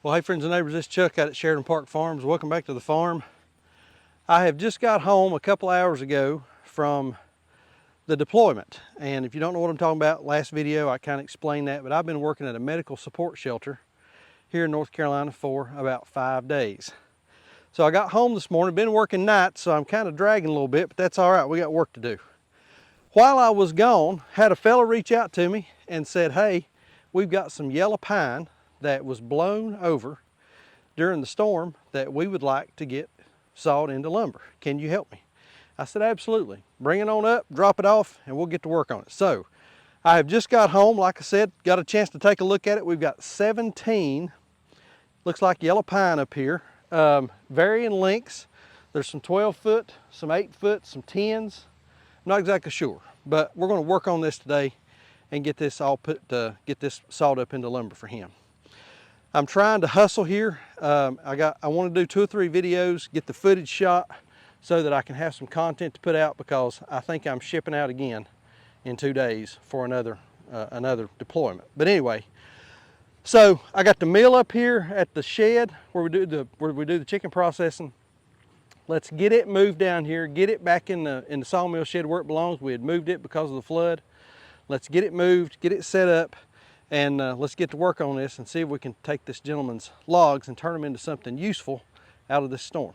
Well, hey friends and neighbors, this is Chuck out at Sheridan Park Farms. Welcome back to the farm. I have just got home a couple hours ago from the deployment. And if you don't know what I'm talking about, last video I kind of explained that, but I've been working at a medical support shelter here in North Carolina for about 5 days. So I got home this morning, been working nights, so I'm kind of dragging a little bit, but that's all right, we got work to do. While I was gone, had a fella reach out to me and said, hey, we've got some yellow pine that was blown over during the storm that we would like to get sawed into lumber. Can you help me? I said, absolutely. Bring it on up, drop it off, and we'll get to work on it. So I have just got home, like I said, got a chance to take a look at it. We've got 17, looks like yellow pine up here, varying lengths. There's some 12 foot, some 8 foot, some 10s. I'm not exactly sure, but we're going to work on this today and get this all get this sawed up into lumber for him. I'm trying to hustle here. I want to do 2 or 3 videos, get the footage shot so that I can have some content to put out, because I think I'm shipping out again in 2 days for another deployment. But anyway, so I got the mill up here at the shed where we do the chicken processing. Let's get it moved down here, get it back in the sawmill shed where it belongs. We had moved it because of the flood. Let's get it moved, get it set up, and let's get to work on this and see if we can take this gentleman's logs and turn them into something useful out of this storm.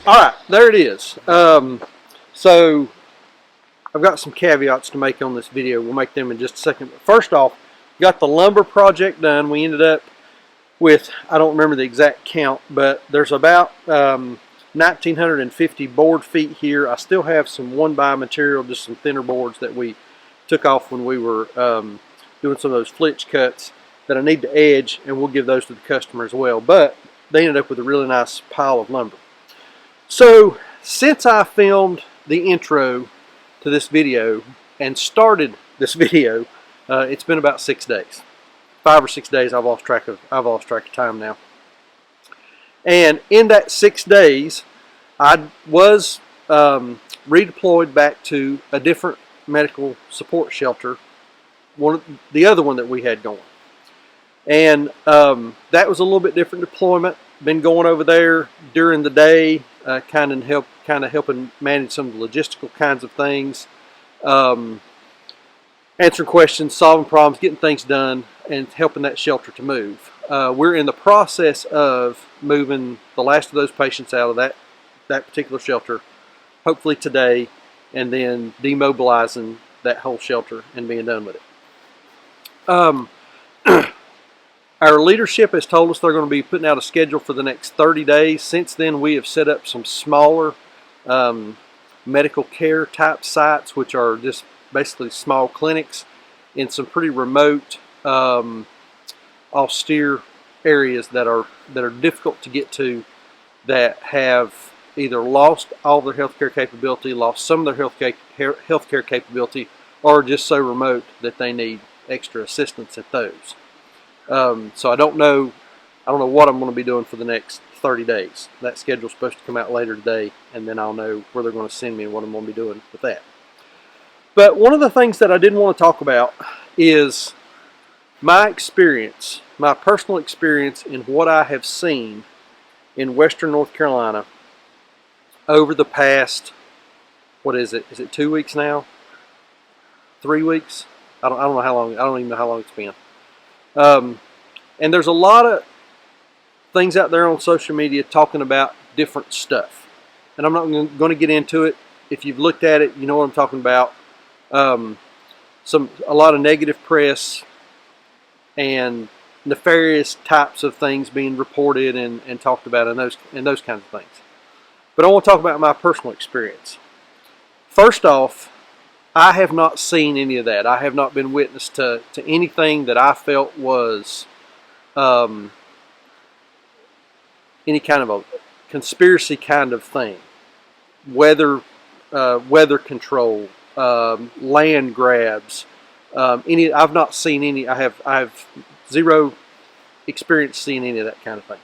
All right, there it is. So I've got some caveats to make on this video. We'll make them in just a second. But first off, got the lumber project done. We ended up with, I don't remember the exact count, but there's about 1,950 board feet here. I still have some 1x material, just some thinner boards that we took off when we were doing some of those flitch cuts that I need to edge, and we'll give those to the customer as well. But they ended up with a really nice pile of lumber. So since I filmed the intro to this video and started this video, it's been about 6 days. 5 or 6 days. I've lost track of time now. And in that 6 days, I was redeployed back to a different medical support shelter, the other one that we had going. And that was a little bit different deployment. Been going over there during the day, kind of helping manage some of the logistical kinds of things, answering questions, solving problems, getting things done, and helping that shelter to move. We're in the process of moving the last of those patients out of that particular shelter, hopefully today, and then demobilizing that whole shelter and being done with it. Our leadership has told us they're going to be putting out a schedule for the next 30 days. Since then, we have set up some smaller medical care type sites, which are just basically small clinics in some pretty remote, austere areas that are difficult to get to, that have either lost all their healthcare capability, lost some of their healthcare capability, or just so remote that they need extra assistance at those. So I don't know what I'm going to be doing for the next 30 days. That schedule's supposed to come out later today, and then I'll know where they're going to send me and what I'm going to be doing with that. But one of the things that I didn't want to talk about is my experience, my personal experience in what I have seen in Western North Carolina over the past, what is it? Is it 2 weeks now? 3 weeks? I don't know how long. I don't even know how long it's been. And there's a lot of things out there on social media talking about different stuff, and I'm not going to get into it. If you've looked at it, you know what I'm talking about. A lot of negative press and nefarious types of things being reported and talked about, and those kinds of things. But I want to talk about my personal experience. First off, I have not seen any of that. I have not been witness to anything that I felt was any kind of a conspiracy kind of thing. Weather control, land grabs, I've not seen any. I have zero experience seeing any of that kind of thing.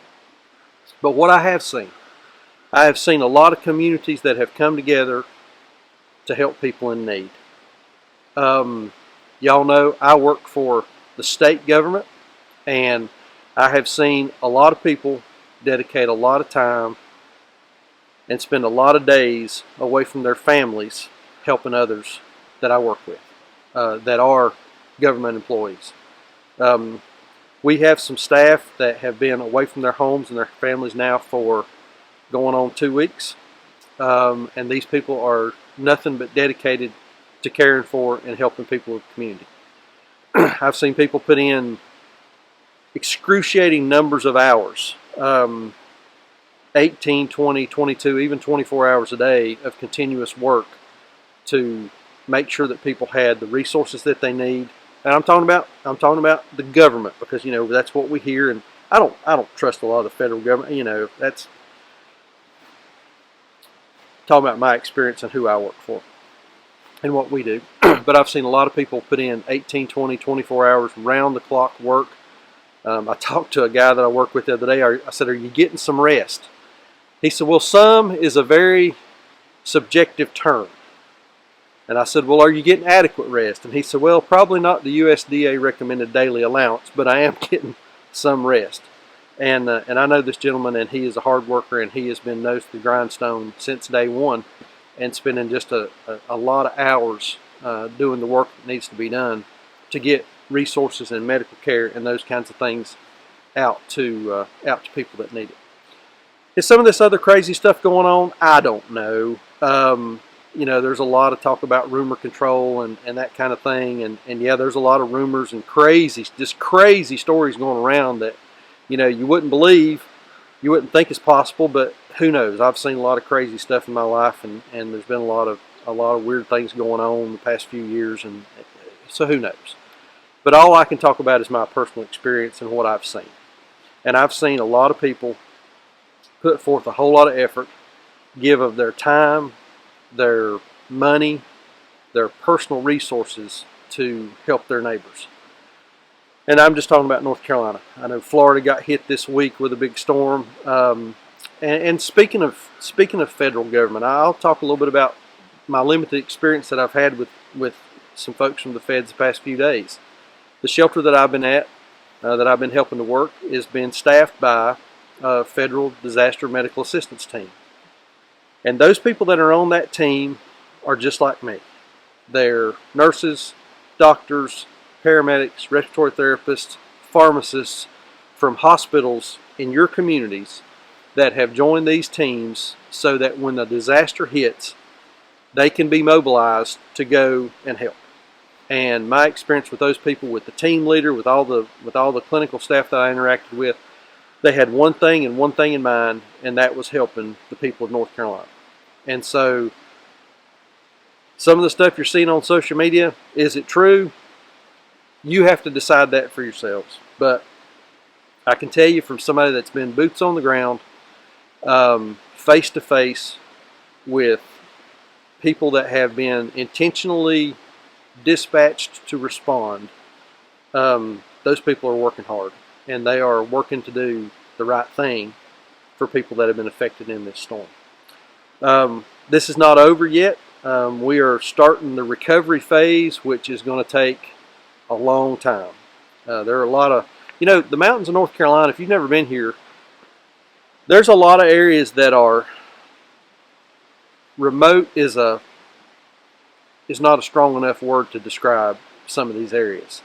But what I have seen a lot of communities that have come together to help people in need. Y'all know I work for the state government, and I have seen a lot of people dedicate a lot of time and spend a lot of days away from their families helping others that I work with, that are government employees. We have some staff that have been away from their homes and their families now for going on 2 weeks, and these people are nothing but dedicated to caring for and helping people in the community. I've seen people put in excruciating numbers of hours, 18, 20, 22, even 24 hours a day of continuous work to make sure that people had the resources that they need. And I'm talking about the government, because that's what we hear, and I don't trust a lot of the federal government. That's talking about my experience and who I work for and what we do. But I've seen a lot of people put in 18, 20, 24 hours round the clock work. I talked to a guy that I work with the other day. I said, "Are you getting some rest?" He said, "Well, some is a very subjective term." And I said, "Well, are you getting adequate rest?" And he said, "Well, probably not the USDA recommended daily allowance, but I am getting some rest." And I know this gentleman, and he is a hard worker, and he has been nose to the grindstone since day one, and spending just a lot of hours doing the work that needs to be done to get resources and medical care and those kinds of things out to people that need it. Is some of this other crazy stuff going on? I don't know. You know, there's a lot of talk about rumor control and that kind of thing. And yeah, there's a lot of rumors and just crazy stories going around that, you know, you wouldn't believe, you wouldn't think is possible, but who knows? I've seen a lot of crazy stuff in my life, and there's been a lot of weird things going on the past few years, and so who knows? But all I can talk about is my personal experience and what I've seen. And I've seen a lot of people put forth a whole lot of effort, give of their time, their money, their personal resources to help their neighbors. And I'm just talking about North Carolina. I know Florida got hit this week with a big storm. And speaking of federal government, I'll talk a little bit about my limited experience that I've had with some folks from the feds the past few days. The shelter that I've been at, that I've been helping to work, is being staffed by a federal disaster medical assistance team. And those people that are on that team are just like me. They're nurses, doctors, paramedics, respiratory therapists, pharmacists from hospitals in your communities that have joined these teams so that when the disaster hits, they can be mobilized to go and help. And my experience with those people, with the team leader, with all the clinical staff that I interacted with, they had one thing and one thing in mind, and that was helping the people of North Carolina. And so some of the stuff you're seeing on social media, is it true? You have to decide that for yourselves. But I can tell you from somebody that's been boots on the ground, face to face with people that have been intentionally dispatched to respond, those people are working hard, and they are working to do the right thing for people that have been affected in this storm. This is not over yet. We are starting the recovery phase, which is going to take a long time. There are a lot of, you know, the mountains of North Carolina, if you've never been here, there's a lot of areas that are remote is not a strong enough word to describe some of these areas.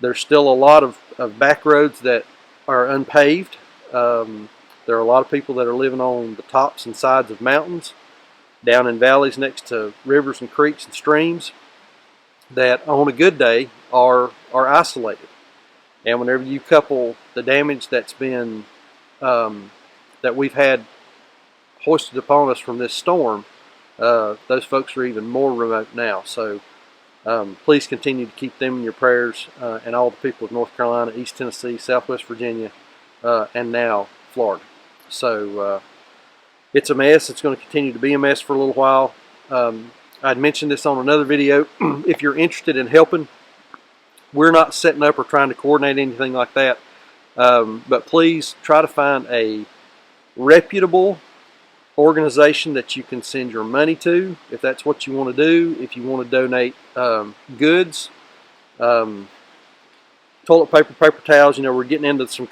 There's still a lot of back roads that are unpaved. There are a lot of people that are living on the tops and sides of mountains, down in valleys next to rivers and creeks and streams, that on a good day are isolated. And whenever you couple the damage that's been that we've had hoisted upon us from this storm, those folks are even more remote now. So please continue to keep them in your prayers, and all the people of North Carolina, East Tennessee, Southwest Virginia, and now Florida. So it's a mess. It's going to continue to be a mess for a little while. I'd mentioned this on another video. If you're interested in helping, we're not setting up or trying to coordinate anything like that. But please try to find a reputable organization that you can send your money to, if that's what you want to do. If you want to donate goods, toilet paper, paper towels, you know, we're getting into some,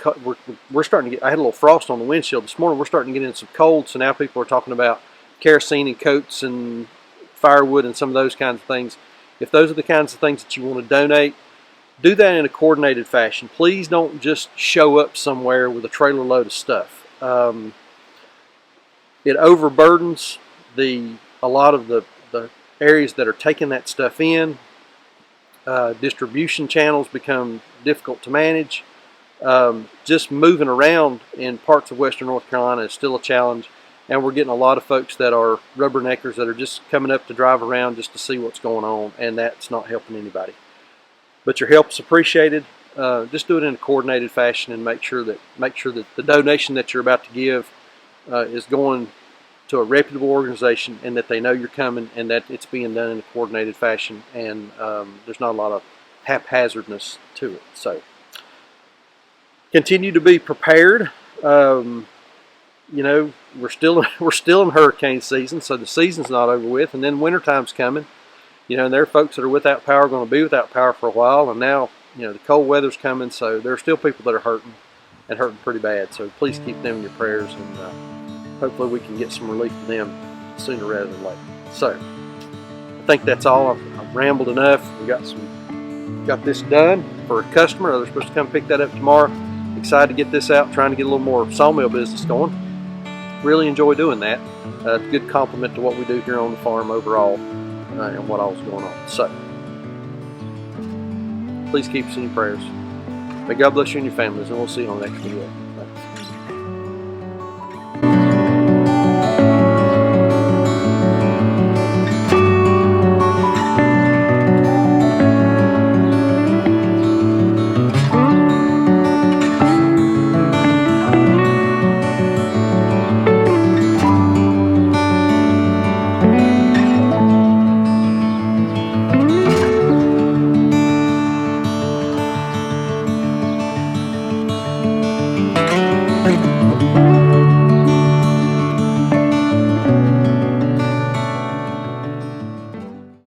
we're starting to get, I had a little frost on the windshield this morning. We're starting to get into some cold, so now people are talking about kerosene and coats and firewood and some of those kinds of things. If those are the kinds of things that you want to donate, do that in a coordinated fashion. Please don't just show up somewhere with a trailer load of stuff. It overburdens a lot of the areas that are taking that stuff in. Distribution channels become difficult to manage. Just moving around in parts of western North Carolina is still a challenge, and we're getting a lot of folks that are rubberneckers that are just coming up to drive around just to see what's going on, and that's not helping anybody. But your help is appreciated. Just do it in a coordinated fashion, and make sure that the donation that you're about to give is going to a reputable organization, and that they know you're coming, and that it's being done in a coordinated fashion, and there's not a lot of haphazardness to it. So continue to be prepared. You know, we're still in hurricane season, so the season's not over with, and then wintertime's coming. You know, and there are folks that are without power, going to be without power for a while, and now, you know, the cold weather's coming, so there are still people that are hurting, and hurting pretty bad. So please keep them in your prayers, and hopefully we can get some relief to them sooner rather than later. So I think that's all. I've rambled enough. We got this done for a customer. They're supposed to come pick that up tomorrow. excited to get this out, trying to get a little more sawmill business going. Really enjoy doing that. It's a good compliment to what we do here on the farm overall and what all's going on. So, please keep us in your prayers. May God bless you and your families, and we'll see you on the next video.